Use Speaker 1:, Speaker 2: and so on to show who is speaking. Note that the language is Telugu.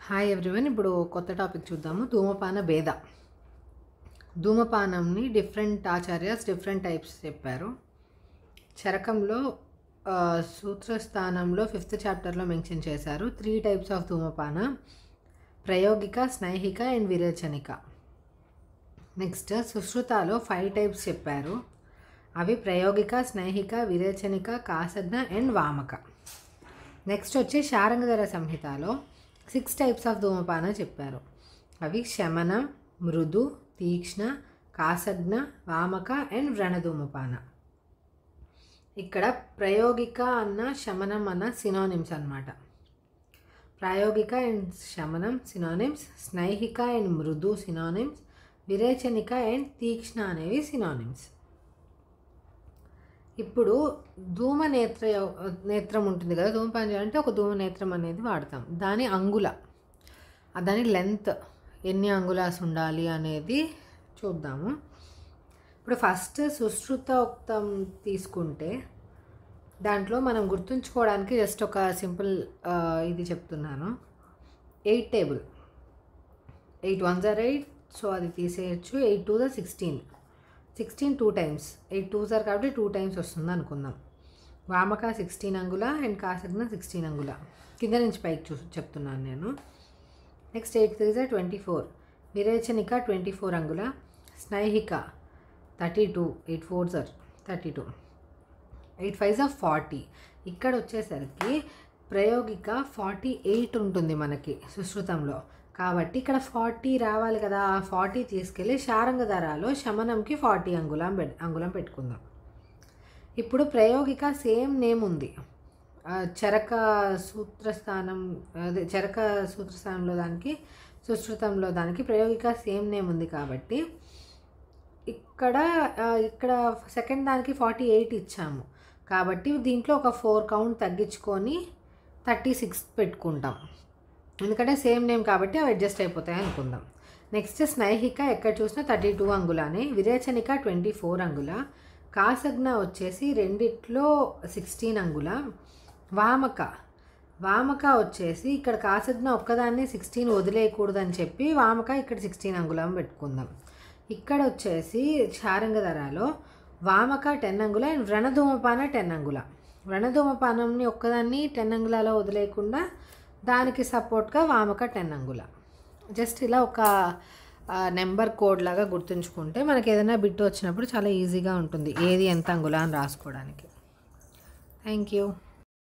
Speaker 1: Hi everyone. ఇప్పుడు కొత్త టాపిక్ చూద్దాము. ధూమపాన భేద. ధూమపానంని డిఫరెంట్ ఆచార్యస్ డిఫరెంట్ టైప్స్ చెప్పారు. చరకంలో సూత్రస్థానంలో 5th చాప్టర్లో మెన్షన్ చేశారు. 3 టైప్స్ ఆఫ్ ధూమపాన: ప్రయోగిక, స్నైహిక అండ్ విరేచనిక. నెక్స్ట్ సుశ్రుతాలో 5 టైప్స్ చెప్పారు. అవి ప్రయోగిక, స్నైహిక, విరేచనిక, కాసజ్ఞ అండ్ వామక. నెక్స్ట్ వచ్చి శారంగధర సంహితలో 6 టైప్స్ ఆఫ్ ధూమపాన చెప్పారు. అవి శమన, మృదు, తీక్ష్ణ, కాసజ్ఞ, వామక అండ్ వ్రణధూమపాన. ఇక్కడ ప్రయోగిక అన్న శమనం అన్న సినోనిమ్స్ అన్నమాట. ప్రాయోగిక అండ్ శమనం సినోనిమ్స్, స్నైహిక అండ్ మృదు సినోనిమ్స్, విరేచనిక అండ్ తీక్ష్ణ అనేవి సినోనిమ్స్. ఇప్పుడు నేత్రం ఉంటుంది కదా, ధూమపానం చేయాలంటే ఒక ధూమనేత్రం అనేది వాడతాం. దాని దాని లెంత్ ఎన్ని అంగుళాస్ ఉండాలి అనేది చూద్దాము. ఇప్పుడు ఫస్ట్ సుశ్రుతోక్తం తీసుకుంటే దాంట్లో మనం గుర్తుంచుకోవడానికి జస్ట్ ఒక సింపుల్ ఇది చెప్తున్నాను. 8 టేబుల్, 8 1s are 8, సో అది తీసేయచ్చు. 8 2s are 16, 16 2 times, 8 2s are కాబట్టి 2 times వస్తుంది అనుకుందాం. వామక 16 అంగుళ అండ్ కాసజ్ఞ 16 అంగుళ. కింద నుంచి పైకి చెప్తున్నాను నేను. Next 8 3s are 24, విరేచనిక 24 అంగుళ, స్నైహిక 32, 8 4s are 32, 8 5s are 40. ఇక్కడ వచ్చేసరికి ప్రయోగిక 48 ఉంటుంది మనకి సుశ్రుతంలో, కాబట్టి ఇక్కడ 40 రావాలి కదా. ఆ 40 తీసుకెళ్ళి శారంగధరాలో శమనంకి 40 అంగుళం పెట్టుకుందాం. ఇప్పుడు ప్రయోగిక సేమ్ నేమ్ ఉంది. చరక సూత్రస్థానంలో దానికి, సుశ్రుతంలో దానికి ప్రయోగిక సేమ్ నేమ్ ఉంది కాబట్టి ఇక్కడ సెకండ్ దానికి 48 ఇచ్చాము కాబట్టి దీంట్లో ఒక 4 కౌంట్ తగ్గించుకొని 36 పెట్టుకుంటాం. ఎందుకంటే సేమ్ నేమ్ కాబట్టి అవి అడ్జస్ట్ అయిపోతాయి అనుకుందాం. నెక్స్ట్ స్నైహిక ఎక్కడ చూసినా 32 అంగుళానే, విరేచనిక 24 అంగుళ, కాసజ్ఞ వచ్చేసి రెండిట్లో 16 అంగుళ, వామక వచ్చేసి ఇక్కడ కాసజ్ఞ ఒక్కదాన్ని 16 వదిలేయకూడదని చెప్పి వామక ఇక్కడ 16 అంగుళం పెట్టుకుందాం. ఇక్కడ వచ్చేసి శారంగధరాలో వామక 10 అంగుళ అండ్ వ్రణధూమపాన 10 అంగుళ. వ్రణధూమపానంని ఒక్కదాన్ని 10 అంగుళాలో వదిలేయకుండా దానికి సపోర్ట్గా వామక 10 అంగుళ. జస్ట్ ఇలా ఒక నెంబర్ కోడ్ లాగా గుర్తుంచుకుంటే మనకి ఏదైనా బిట్ వచ్చినప్పుడు చాలా ఈజీగా ఉంటుంది ఏది ఎంత అంగుళ అని రాసుకోవడానికి. Thank you.